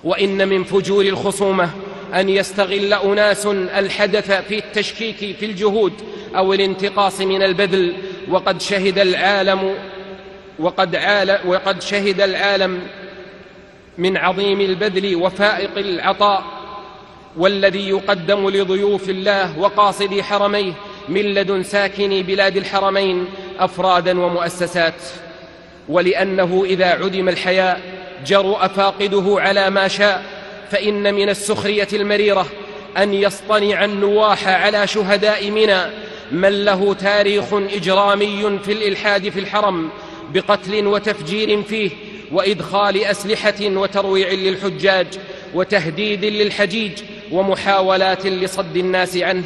وإن من فجور الخصومة أن يستغل أناس الحدث في التشكيك في الجهود أو الانتقاص من البذل، وقد شهد العالم من عظيم البذل وفائق العطاء والذي يقدم لضيوف الله وقاصدي حرميه من لدن ساكني بلاد الحرمين أفرادا ومؤسسات. ولأنه إذا عدم الحياء جرؤ فاقده على ما شاء، فإن من السخرية المريرة أن يصطنع النواح على شهداء منى من له تاريخ إجرامي في الإلحاد في الحرم بقتل وتفجير فيه وإدخال أسلحة وترويع للحجاج وتهديد للحجيج ومحاولات لصد الناس عنه.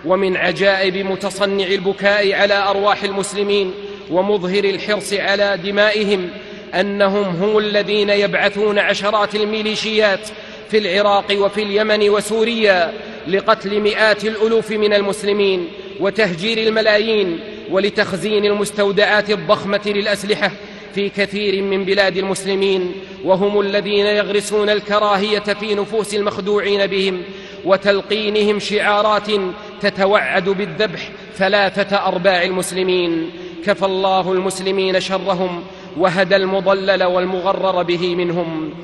ومن عجائب متصنع البكاء على أرواح المسلمين ومظهر الحرص على دمائهم أنهم هم الذين يبعثون عشرات الميليشيات في العراق وفي اليمن وسوريا لقتل مئات الألوف من المسلمين وتهجير الملايين ولتخزين المستودعات الضخمة للأسلحة في كثير من بلاد المسلمين، وهم الذين يغرسون الكراهية في نفوس المخدوعين بهم وتلقينهم شعارات تتوعد بالذبح 3 أرباع المسلمين. كفى الله المسلمين شرهم وهدى المضلل والمغرر به منهم.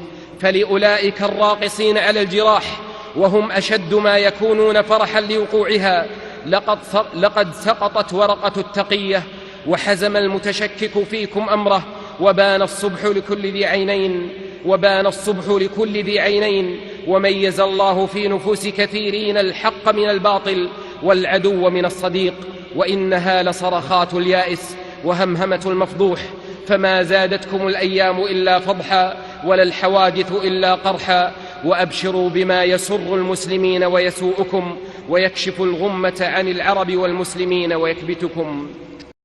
فلأولئك الراقصين على الجراح وهم أشد ما يكونون فرحا لوقوعها لقد سقطت ورقة التقية وحزم المتشكك فيكم أمره، وبان الصبح لكل ذي عينين، وميز الله في نفوس كثيرين الحق من الباطل والعدو من الصديق. وإنها لصرخات اليائس وهمهمة المفضوح، فما زادتكم الأيام إلا فضحا ولا الحوادث إلا قرحا. وأبشروا بما يسر المسلمين ويسوءكم ويكشف الغمة عن العرب والمسلمين ويكبتكم.